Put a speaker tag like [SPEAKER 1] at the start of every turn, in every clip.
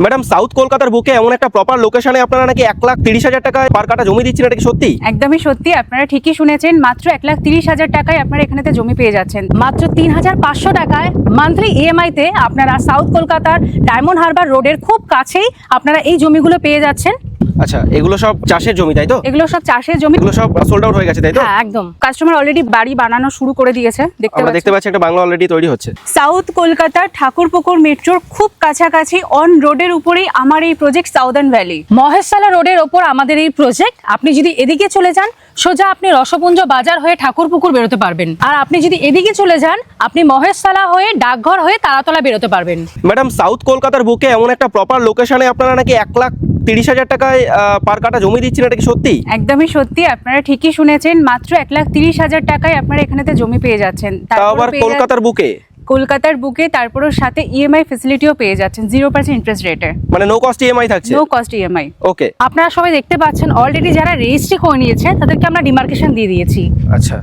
[SPEAKER 1] Madam, south কলকাতার বুকে এমন একটা প্রপার লোকেশনে আপনারা নাকি 1,30,000 টাকায় পার কাটা জমি দিচ্ছেন, এটা কি সত্যি?
[SPEAKER 2] একদমই সত্যি, আপনারা ঠিকই শুনেছেন। মাত্র 1,30,000 টাকায় আপনারা এখানেতে জমি পেয়ে যাচ্ছেন। মাত্র 3,500 টাকায় মান্থলি ইএমআই তে আপনারা সাউথ কলকাতার ডায়মন্ড হারবার রোডের খুব কাছেই আপনারা এই জমিগুলো পেয়ে যাচ্ছেন।
[SPEAKER 1] আচ্ছা, এগুলো সব চাষের জমি তাই তো?
[SPEAKER 2] এগুলো সব চাষের জমি।
[SPEAKER 1] এগুলো সব সোল্ড আউট হয়ে গেছে তাই তো?
[SPEAKER 2] হ্যাঁ, একদম। কাস্টমার অলরেডি বাড়ি বানানো শুরু করে দিয়েছে,
[SPEAKER 1] আমরা দেখতে পাচ্ছি একটা বাংলো অলরেডি তৈরি হচ্ছে।
[SPEAKER 2] সাউথ কলকাতার ঠাকুরপুকুর মেট্রোর খুব কাছাকাছি অন রোডের উপরেই আমার এই প্রজেক্ট সাউদার্ন ভ্যালি। মহেশতলা রোডের ওপর আমাদের এই প্রজেক্ট। আপনি যদি এদিকে চলে যান, সোজা আপনি রসপুঞ্জ বাজার হয়ে ঠাকুরপুকুর বেরোতে পারবেন। আর আপনি যদি এদিকে চলে যান, আপনি মহেশতলা হয়ে ডাকঘর হয়ে তারাতলা বেরোতে পারবেন।
[SPEAKER 1] ম্যাডাম, সাউথ কলকাতার বুকে এমন একটা প্রপার লোকেশনে আপনারা নাকি 1,30,000 টাকায় পার কাটা জমি দিচ্ছেন, এটা কি সত্যি?
[SPEAKER 2] একদমই সত্যি, আপনারা ঠিকই শুনেছেন। মাত্র 1,30,000 টাকায় আপনারা এখানেতে জমি পেয়ে যাচ্ছেন।
[SPEAKER 1] তাও আবার কলকাতার বুকে?
[SPEAKER 2] কলকাতার বুকে, তারপরও সাথে ইএমআই ফ্যাসিলিটিও পেয়ে যাচ্ছেন 0% ইন্টারেস্ট রেটে।
[SPEAKER 1] মানে নো কস্ট ইএমআই থাকছে?
[SPEAKER 2] No cost EMI.
[SPEAKER 1] ওকে।
[SPEAKER 2] আপনারা সবাই দেখতে পাচ্ছেন অলরেডি যারা রেজিস্ট্রি করে নিয়েছে তাদেরকে আমরা ডিমার্কেশন দিয়ে দিয়েছি।
[SPEAKER 1] আচ্ছা,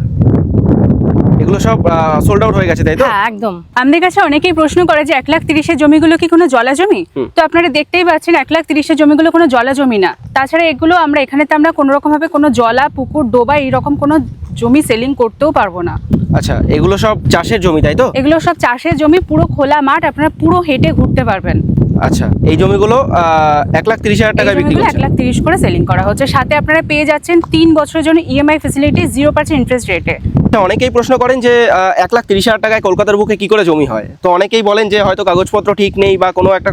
[SPEAKER 1] এগুলো সব সোল্ড আউট হয়ে গেছে তাই তো?
[SPEAKER 2] হ্যাঁ, একদম। আমাদের কাছে অনেকেই প্রশ্ন করে যে 1,30,000 জমিগুলো কি কোনো জলা জমি? তো আপনারা দেখতেই পাচ্ছেন 1,30,000 জমিগুলো কোনো জলা জমি না। তাছাড়া এগুলো আমরা এখানেতে আমরা কোনো রকম ভাবে কোনো জলা, পুকুর, ডোবা এইরকম কোনো জমি সেলিং করতেও পারবো না।
[SPEAKER 1] আচ্ছা, এগুলো সব চাষের জমি তাই তো?
[SPEAKER 2] এগুলো সব চাষের জমি, পুরো খোলা মাঠ, আপনারা পুরো হেঁটে ঘুরতে পারবেন।
[SPEAKER 1] আচ্ছা, এই জমিগুলো 1,30,000 টাকায় বিক্রি করছেন?
[SPEAKER 2] 1,30,000 করে সেলিং করা হচ্ছে। সাথে আপনারা পেয়ে যাচ্ছেন 3 বছরের জন্য ইএমআই ফ্যাসিলিটি 0% ইন্টারেস্ট রেটে।
[SPEAKER 1] অনেকেই প্রশ্ন করেন যে 1,30,000 টাকায় কলকাতার বুকে কি করে জমি হয়। তো অনেকেই বলেন যে হয়তো কাগজপত্র ঠিক নেই বা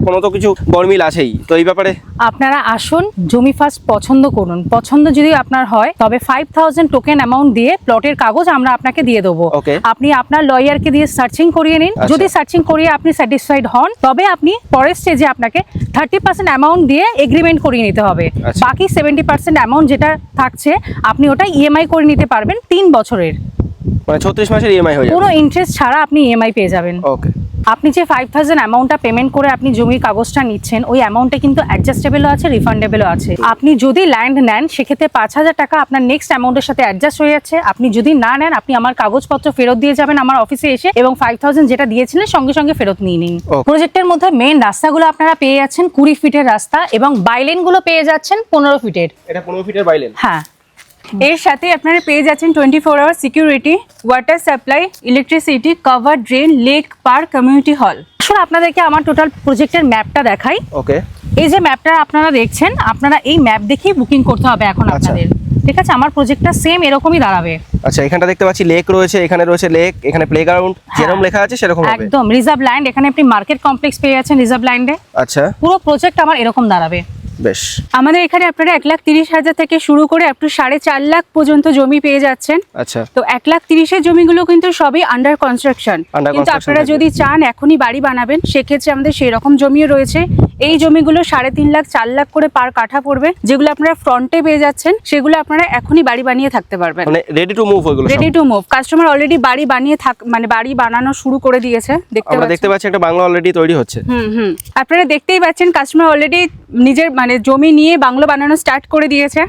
[SPEAKER 1] কোনো তো কিছু গরমিল আছেই। তো এই ব্যাপারে
[SPEAKER 2] আপনারা আসুন, জমি ফার্স্ট পছন্দ করুন। পছন্দ যদি আপনার হয় তবে 5,000 টোকেন অ্যামাউন্ট দিয়ে প্লটের কাগজ আমরা আপনাকে দিয়ে দেবো।
[SPEAKER 1] Okay.
[SPEAKER 2] আপনি আপনার লয়ারকে দিয়ে সার্চিং করিয়ে নিন।
[SPEAKER 1] আচ্ছা।
[SPEAKER 2] যদি সার্চিং করিয়ে আপনি স্যাটিসফাইড হন, তবে আপনি পরের স্টেজে আপনাকে 30% অ্যামাউন্ট দিয়ে এগ্রিমেন্ট করিয়ে নিতে হবে।
[SPEAKER 1] আচ্ছা।
[SPEAKER 2] বাকি 70% অ্যামাউন্ট যেটা থাকছে আপনি ওটা ইএমআই করে নিতে পারবেন 3 বছরের।
[SPEAKER 1] মানে 36 মাসের ইএমআই হয়ে যাবে?
[SPEAKER 2] কোনো ইন্টারেস্ট ছাড়া আপনি ইএমআই পেয়ে যাবেন।
[SPEAKER 1] ওকে।
[SPEAKER 2] আপনি যে 5,000 অ্যামাউন্টটা পেমেন্ট করে আপনি জমির কাগজটা নিচ্ছেন, ওই অ্যামাউন্টটা কিন্তু অ্যাডজাস্টেবলও আছে, রিফান্ডেবলও আছে। আপনি যদি ল্যান্ড নেন সেক্ষেত্রে 5,000 টাকা আপনার নেক্সট অ্যামাউন্টের সাথে অ্যাডজাস্ট হয়ে যাচ্ছে। আপনি যদি না নেন, আপনি আমার কাগজপত্র ফেরত দিয়ে যাবেন আমার অফিসে এসে, এবং 5,000 যেটা দিয়েছিলেন সঙ্গে সঙ্গে ফেরত নিয়ে নিন। প্রজেক্টের মধ্যে মেইন রাস্তাগুলো আপনারা পেয়ে যাচ্ছেন 20 ফিটের রাস্তা, এবং বাইলেনগুলো পেয়ে যাচ্ছেন 15 ফিটের।
[SPEAKER 1] এটা 15 ফিটের বাইলেন?
[SPEAKER 2] হ্যাঁ। এর সাথে আপনারা পেয়ে যাচ্ছেন 24 hour security, water supply, electricity, cover drain, lake, park, community hall. আসলে আপনাদেরকে আমার টোটাল প্রজেক্টের ম্যাপটা দেখাই।
[SPEAKER 1] ওকে।
[SPEAKER 2] এই যে ম্যাপটা আপনারা দেখছেন, আপনারা এই ম্যাপ দেখেই বুকিং করতে হবে এখন আপনাদের। ঠিক আছে, আমার প্রজেক্টটা সেম এরকমই দাঁড়াবে।
[SPEAKER 1] আচ্ছা, এখানটা দেখতে পাচ্ছি লেক রয়েছে, এখানে রয়েছে লেক, এখানে প্লেগ্রাউন্ড, যেরকম লেখা আছে সেরকম হবে?
[SPEAKER 2] একদম। রিজার্ভ ল্যান্ড, এখানে আপনি মার্কেট কমপ্লেক্স পেয়ে যাচ্ছেন রিজার্ভ ল্যান্ডে।
[SPEAKER 1] আচ্ছা,
[SPEAKER 2] পুরো প্রজেক্ট আমার এরকম দাঁড়াবে।
[SPEAKER 1] বেশ।
[SPEAKER 2] আমাদের এখানে আপনারা 1,30,000 থেকে শুরু করে আপ টু 4.5 লাখ পর্যন্ত জমি পেয়ে যাচ্ছেন।
[SPEAKER 1] আচ্ছা,
[SPEAKER 2] তো 1,30,000 জমিগুলো কিন্তু সবই আন্ডার কনস্ট্রাকশন। কিন্তু আপনারা যদি চান এখনই বাড়ি বানাবেন, সেক্ষেত্রে আমাদের সেই রকম জমিও রয়েছে। এই জমিগুলো 3.5 লাখ 4 লাখ করে পার কাঠা পড়বে। যেগুলো আপনারা ফ্রন্টে পেয়ে যাচ্ছেন, সেগুলো আপনারা এখনই বাড়ি বানিয়ে থাকতে পারবেন।
[SPEAKER 1] মানে রেডি টু মুভ ওইগুলো?
[SPEAKER 2] Ready to move. Customer already বাড়ি বানিয়ে মানে বাড়ি বানানো শুরু করে দিয়েছে।
[SPEAKER 1] আমরা দেখতে পাচ্ছি একটা বাংলো অলরেডি তৈরি হচ্ছে।
[SPEAKER 2] আপনারা দেখতেই পাচ্ছেন কাস্টমার অলরেডি নিজের মানে জমি নিয়ে বাংলো বানানো স্টার্ট করে দিয়েছে।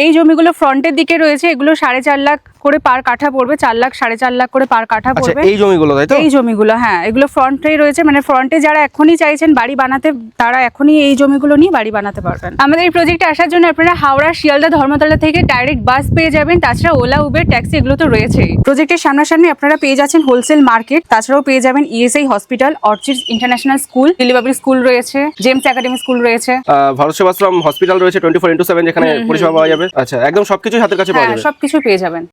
[SPEAKER 2] এই জমিগুলো ফ্রন্টের দিকে রয়েছে, এগুলো 4.5 লাখ করে পার কাঠা পড়বে, 4 লাখ 4.5 লাখ করে পার কাঠা পড়বে।
[SPEAKER 1] এই জমিগুলো তাই তো?
[SPEAKER 2] এই জমিগুলো, হ্যাঁ, এগুলো ফ্রন্টেই রয়েছে। মানে ফ্রন্টে যারা এখনই চাইছেন বাড়ি বানাতে, তারা এখনই এই জমিগুলো নিয়ে বাড়ি বানাতে পারবেন। আমাদের এই প্রজেক্টে আসার জন্য আপনারা হাওড়া, শিয়ালদা, ধর্মতলা থেকে ডাইরেক্ট বাস পেয়ে যাবেন। তাছাড়া ওলা, উবের, ট্যাক্সি এগুলো তো রয়েছেই। প্রজেক্টের সামনাসামনি আপনারা পেয়ে যাচ্ছেন হোলসেল মার্কেট। তাছাড়াও পেয়ে যাবেন ESI hospital, Orchids international school, Delhi school রয়েছে, জেমস একাডেমি স্কুল রয়েছে,
[SPEAKER 1] ভারত সেবাশ্রম হসপিটাল রয়েছে 24x7, যেখানে পরিষেবা পাওয়া যাবে। আচ্ছা, একদম সবকিছু হাতের কাছে পাওয়া যাবে?
[SPEAKER 2] সবকিছু পেয়ে যাবেন।